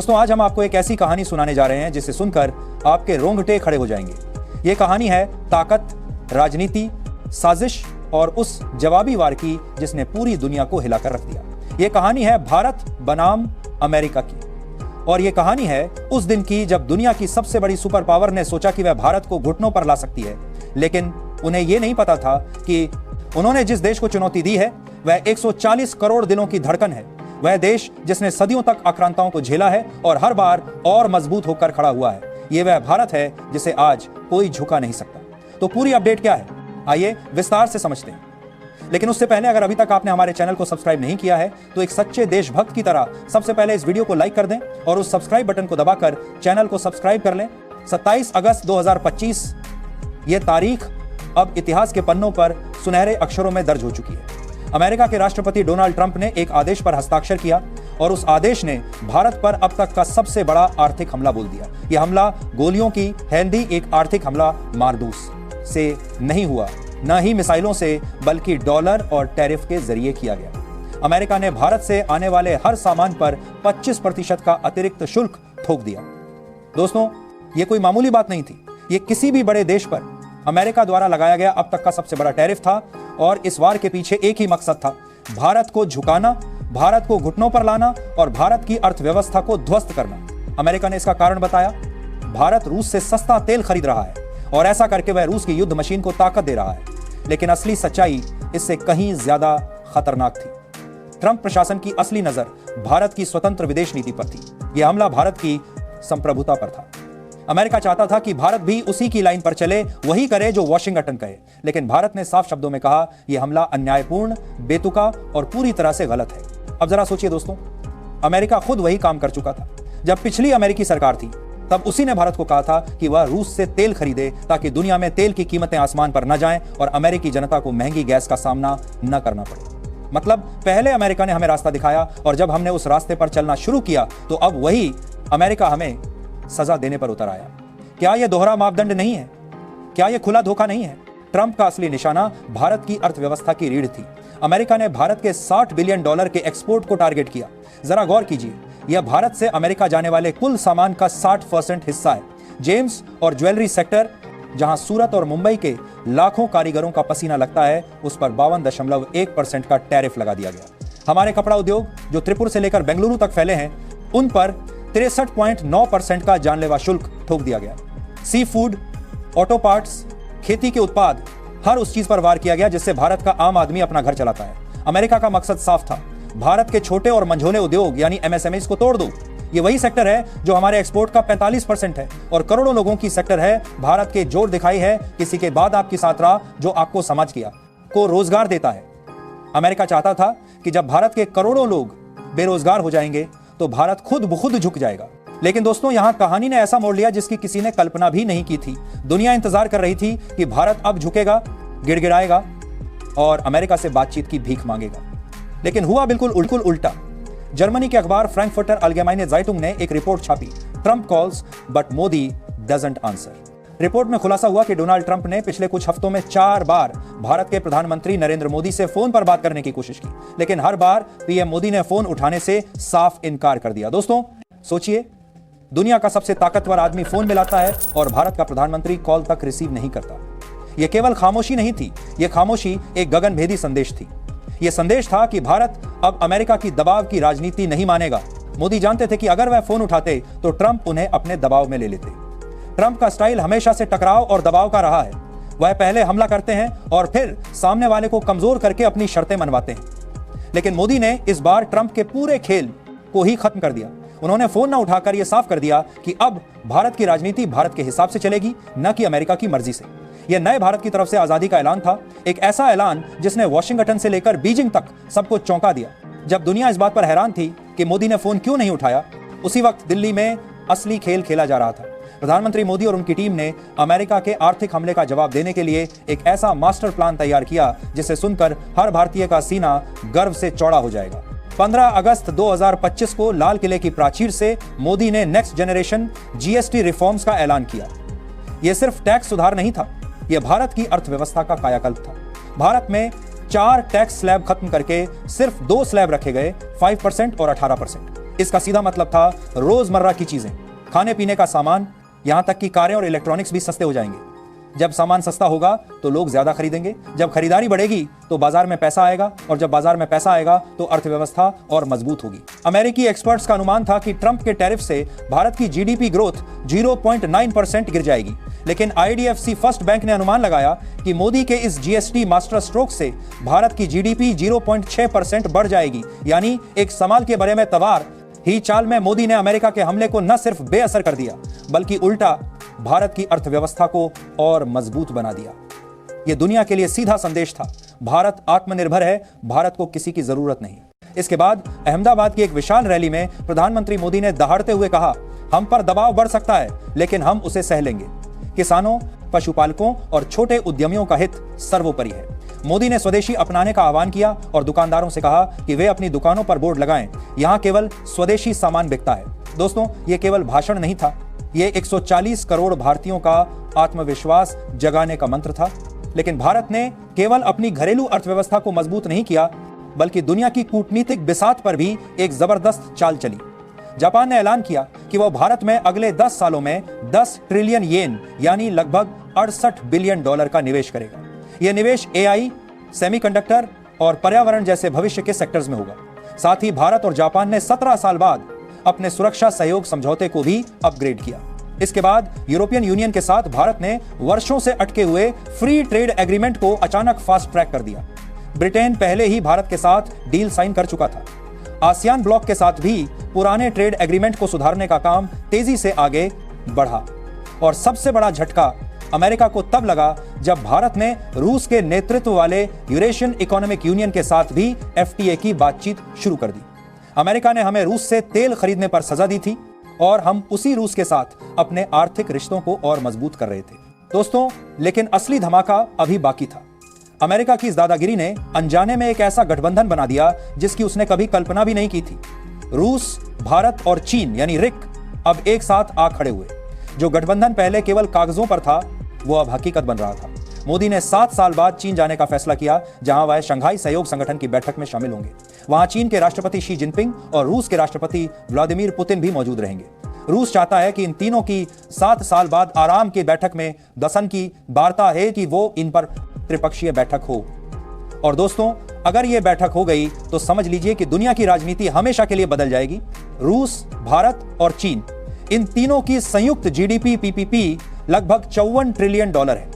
दोस्तों, आज हम आपको एक ऐसी कहानी सुनाने जा रहे हैं जिसे सुनकर आपके रोंगटे खड़े हो जाएंगे। ये कहानी है ताकत, राजनीति, साजिश और उस जवाबी वार की जिसने पूरी दुनिया को हिलाकर रख दिया। ये कहानी है भारत बनाम अमेरिका की, और ये कहानी है उस दिन की जब दुनिया की सबसे बड़ी सुपर पावर ने सोचा कि वह भारत को घुटनों पर ला सकती है, लेकिन उन्हें यह नहीं पता था कि उन्होंने जिस देश को चुनौती दी है वह 140 करोड़ दिलों की धड़कन है। वह देश जिसने सदियों तक आक्रांताओं को झेला है और हर बार और मजबूत होकर खड़ा हुआ है। यह वह भारत है जिसे आज कोई झुका नहीं सकता। तो पूरी अपडेट क्या है, आइए विस्तार से समझते हैं। लेकिन उससे पहले अगर अभी तक आपने हमारे चैनल को सब्सक्राइब नहीं किया है तो एक सच्चे देशभक्त की तरह सबसे पहले इस वीडियो को लाइक कर दें और उस सब्सक्राइब बटन को दबाकर चैनल को सब्सक्राइब कर लें। 27 अगस्त 2025 यह तारीख अब इतिहास के पन्नों पर सुनहरे अक्षरों में दर्ज हो चुकी है। अमेरिका के राष्ट्रपति डोनाल्ड ट्रंप ने एक आदेश पर हस्ताक्षर किया और उस आदेश ने भारत पर अब तक का सबसे बड़ा आर्थिक हमला बोल दिया। यह हमला गोलियों की हेल्दी एक आर्थिक हमला मारदूस से नहीं हुआ, न ही मिसाइलों से, बल्कि डॉलर और टैरिफ के जरिए किया गया। अमेरिका ने भारत से आने वाले हर सामान पर 25% का अतिरिक्त शुल्क थोप दिया। दोस्तों, यह कोई मामूली बात नहीं थी। यह किसी भी बड़े देश पर अमेरिका द्वारा लगाया गया अब तक का सबसे बड़ा टैरिफ था और इस वार के पीछे एक ही मकसद था, भारत को झुकाना, भारत को घुटनों पर लाना और भारत की अर्थव्यवस्था को ध्वस्त करना। अमेरिका ने इसका कारण बताया, भारत रूस से सस्ता तेल खरीद रहा है और ऐसा करके वह रूस की युद्ध मशीन को ताकत दे रहा है। लेकिन असली सच्चाई इससे कहीं ज्यादा खतरनाक थी। ट्रंप प्रशासन की असली नजर भारत की स्वतंत्र विदेश नीति पर थी। यह हमला भारत की संप्रभुता पर था। अमेरिका चाहता था कि भारत भी उसी की लाइन पर चले, वही करे जो वॉशिंगटन कहे। लेकिन भारत ने साफ शब्दों में कहा, यह हमला अन्यायपूर्ण, बेतुका और पूरी तरह से गलत है। अब जरा सोचिए दोस्तों, अमेरिका खुद वही काम कर चुका था। जब पिछली अमेरिकी सरकार थी तब उसी ने भारत को कहा था कि वह रूस से तेल खरीदे ताकि दुनिया में तेल की कीमतें आसमान पर न जाएं और अमेरिकी जनता को महंगी गैस का सामना न करना पड़े। मतलब पहले अमेरिका ने हमें रास्ता दिखाया और जब हमने उस रास्ते पर चलना शुरू किया तो अब वही अमेरिका हमें सजा देने पर उतर आया। क्या यह दोहरा मापदंड नहीं है? क्या यह खुला धोखा नहीं है? ट्रंप का असली निशाना भारत की अर्थव्यवस्था की रीढ़ थी। अमेरिका ने भारत के $60 बिलियन के एक्सपोर्ट को टारगेट किया। जरा गौर कीजिए, यह भारत से अमेरिका जाने वाले कुल सामान का 60% हिस्सा है। जेम्स और ज्वेलरी सेक्टर, जहां सूरत और मुंबई के लाखों कारीगरों का पसीना लगता है, उस पर 52.1% का टैरिफ लगा दिया गया। हमारे कपड़ा उद्योग जो त्रिपुर से लेकर बेंगलुरु तक फैले हैं, उन पर 63.9% का जानलेवा शुल्क ठोक दिया गया। सी फूड, ऑटो पार्ट्स, खेती के उत्पाद, हर उस चीज पर वार किया गया जिससे भारत का आम आदमी अपना घर चलाता है। अमेरिका का मकसद साफ था, भारत के छोटे और मंझोले उद्योग यानी MSMEs को तोड़ दो। ये वही सेक्टर है जो हमारे एक्सपोर्ट का 45% है और करोड़ों लोगों की सेक्टर है। भारत के जोर दिखाई है किसी के बाद आपकी साथरा जो आपको समझ गया, को रोजगार देता है। अमेरिका चाहता था कि जब भारत के करोड़ों लोग बेरोजगार हो जाएंगे तो भारत खुद ब खुद झुक जाएगा। लेकिन दोस्तों, यहां कहानी ने ऐसा मोड़ लिया जिसकी किसी ने कल्पना भी नहीं की थी। दुनिया इंतजार कर रही थी कि भारत अब झुकेगा, गिड़गिड़ाएगा और अमेरिका से बातचीत की भीख मांगेगा। लेकिन हुआ बिल्कुल उल्टा। जर्मनी के अखबार फ्रैंकफर्टर अल्गेमाइने ज़ाइटुंग ने एक रिपोर्ट छापी, Trump calls but Modi doesn't answer. Report में खुलासा हुआ कि डोनाल्ड ट्रंप ने पिछले कुछ हफ्तों में 4 बार भारत के प्रधानमंत्री नरेंद्र मोदी से फोन पर बात करने की कोशिश की, लेकिन हर बार पीएम मोदी ने फोन उठाने से साफ इनकार कर दिया। दोस्तों सोचिए, दुनिया का सबसे ताकतवर आदमी फोन मिलाता है और भारत का प्रधानमंत्री कॉल तक रिसीव नहीं करता। यह केवल खामोशी नहीं थी, यह खामोशी एक गगनभेदी संदेश थी। यह संदेश था कि भारत अब अमेरिका की दबाव की राजनीति नहीं मानेगा। मोदी जानते थे कि अगर वह फोन उठाते तो ट्रंप उन्हें अपने दबाव में ले लेते। ट्रंप का स्टाइल हमेशा से टकराव और दबाव का रहा है। वह पहले हमला करते हैं और फिर सामने वाले को कमजोर करके अपनी शर्तें मनवाते हैं। लेकिन मोदी ने इस बार ट्रंप के पूरे खेल को ही खत्म कर दिया। उन्होंने फोन न उठाकर यह साफ कर दिया कि अब भारत की राजनीति भारत के हिसाब से चलेगी, न कि अमेरिका की मर्जी से। यह नए भारत की तरफ से आजादी का ऐलान था, एक ऐसा ऐलान जिसने वॉशिंगटन से लेकर बीजिंग तक सबको चौंका दिया। जब दुनिया इस बात पर हैरान थी कि मोदी ने फोन क्यों नहीं उठाया, उसी वक्त दिल्ली में असली खेल खेला जा रहा था। प्रधानमंत्री मोदी और उनकी टीम ने अमेरिका के आर्थिक हमले का जवाब देने के लिए एक ऐसा मास्टर प्लान तैयार किया जिसे सुनकर हर भारतीय का सीना गर्व से चौड़ा हो जाएगा। 15 अगस्त 2025 को लाल किले की प्राचीर से मोदी ने नेक्स्ट जनरेशन GST रिफॉर्म्स का ऐलान किया। यह सिर्फ टैक्स सुधार नहीं था, यह भारत की अर्थव्यवस्था का कायाकल्प था। भारत में 4 टैक्स स्लैब खत्म करके सिर्फ 2 स्लैब रखे गए, 5% और 18%। इसका सीधा मतलब था रोजमर्रा की चीजें, खाने पीने का सामान, यहां तक कि कारें और इलेक्ट्रॉनिक्स भी सस्ते हो जाएंगे। जब सामान सस्ता होगा तो लोग ज्यादा खरीदेंगे, जब खरीदारी बढ़ेगी तो बाजार में पैसा आएगा, और जब बाजार में पैसा आएगा तो अर्थव्यवस्था और मजबूत होगी। अमेरिकी एक्सपर्ट्स का अनुमान था कि ट्रंप के टैरिफ से भारत की जीडीपी ग्रोथ 0.9% गिर जाएगी, लेकिन आईडीएफसी फर्स्ट बैंक ने अनुमान लगाया कि मोदी के इस जीएसटी मास्टर स्ट्रोक से भारत की जीडीपी 0.6% बढ़ जाएगी। यानी एक समाल के बरे में तवार ही चाल में मोदी ने अमेरिका के हमले को न सिर्फ बेअसर कर दिया, बल्कि उल्टा भारत की अर्थव्यवस्था को और मजबूत बना दिया। यह दुनिया के लिए सीधा संदेश था, भारत आत्मनिर्भर है, भारत को किसी की जरूरत नहीं। इसके बाद अहमदाबाद की एक विशाल रैली में प्रधानमंत्री मोदी ने दहाड़ते हुए कहा, हम पर दबाव बढ़ सकता है लेकिन हम उसे सह लेंगे। किसानों, पशुपालकों और छोटे उद्यमियों का हित सर्वोपरि है। मोदी ने स्वदेशी अपनाने का आह्वान किया और दुकानदारों से कहा कि वे अपनी दुकानों पर बोर्ड लगाएं, यहां केवल स्वदेशी सामान बिकता है। दोस्तों, यह केवल भाषण नहीं था, यह 140 करोड़ भारतीयों का आत्मविश्वास जगाने का मंत्र था। लेकिन भारत ने केवल अपनी घरेलू अर्थव्यवस्था को मजबूत नहीं किया, बल्कि दुनिया की कूटनीतिक बिसात पर भी एक जबरदस्त चाल चली। जापान ने ऐलान किया कि वह भारत में अगले 10 सालों में 10 ट्रिलियन येन यानी लगभग 68 बिलियन डॉलर का निवेश करेगा। यह निवेश एआई, सेमीकंडक्टर और पर्यावरण जैसे भविष्य के सेक्टर्स में होगा। साथ ही भारत और जापान ने 17 साल बाद अपने सुरक्षा सहयोग समझौते को भी अपग्रेड किया। इसके बाद यूरोपियन यूनियन के साथ भारत ने वर्षों से अटके हुए फ्री ट्रेड एग्रीमेंट को अचानक फास्ट ट्रैक कर दिया। ब्रिटेन पहले ही भारत के साथ डील साइन कर चुका था। आसियान ब्लॉक के साथ भी पुराने ट्रेड एग्रीमेंट को सुधारने का काम तेजी से आगे बढ़ा। और सबसे बड़ा झटका अमेरिका को तब लगा जब भारत ने रूस के नेतृत्व वाले यूरेशियन इकोनॉमिक यूनियन के साथ भी एफटीए की बातचीत शुरू कर दी। अमेरिका ने हमें रूस से तेल खरीदने पर सजा दी थी और हम उसी रूस के साथ अपने आर्थिक रिश्तों को और मजबूत कर रहे थे। दोस्तों, लेकिन असली धमाका अभी बाकी था। अमेरिका की इस दादागिरी ने अनजाने में एक ऐसा गठबंधन बना दिया जिसकी उसने कभी कल्पना भी नहीं की थी। रूस, भारत और चीन यानी रिक अब एक साथ आ खड़े हुए। जो गठबंधन पहले केवल कागजों पर था, वो अब हकीकत बन रहा था। मोदी ने 7 साल बाद चीन जाने का फैसला किया, जहां वह शंघाई सहयोग संगठन की बैठक में शामिल होंगे। वहां चीन के राष्ट्रपति शी जिनपिंग और रूस के राष्ट्रपति व्लादिमीर पुतिन भी मौजूद रहेंगे। रूस चाहता है कि इन तीनों की 7 साल बाद आराम की बैठक में दसन की वार्ता है कि वो इन पर त्रिपक्षीय बैठक हो। और दोस्तों, अगर यह बैठक हो गई तो समझ लीजिए कि दुनिया की राजनीति हमेशा के लिए बदल जाएगी। रूस, भारत और चीन, इन तीनों की संयुक्त जीडीपी पीपीपी लगभग 54 ट्रिलियन डॉलर है।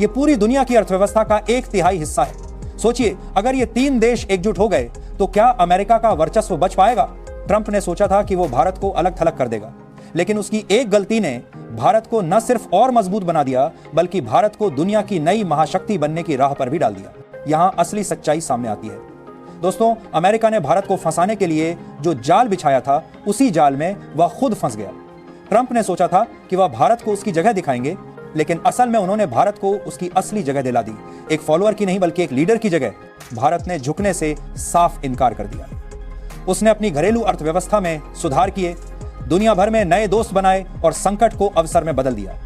यह पूरी दुनिया की अर्थव्यवस्था का 1/3 हिस्सा है। सोचिए, अगर ये 3 देश एकजुट हो गए तो क्या अमेरिका का वर्चस्व बच पाएगा? ट्रंप ने सोचा था कि वो भारत को अलग थलग कर देगा, लेकिन उसकी एक गलती ने भारत को न सिर्फ और मजबूत बना दिया, बल्कि भारत को दुनिया की नई महाशक्ति बनने की राह पर भी डाल दिया। यहां असली सच्चाई सामने आती है। दोस्तों, अमेरिका ने भारत को फंसाने के लिए जो जाल बिछाया था, उसी जाल में वह खुद फंस गया। ट्रंप ने सोचा था कि वह भारत को उसकी जगह दिखाएंगे, लेकिन असल में उन्होंने भारत को उसकी असली जगह दिला दी। एक फॉलोअर की नहीं बल्कि एक लीडर की जगह भारत ने झुकने से साफ इनकार कर दिया। उसने अपनी घरेलू अर्थव्यवस्था में सुधार किए, दुनिया भर में नए दोस्त बनाए और संकट को अवसर में बदल दिया।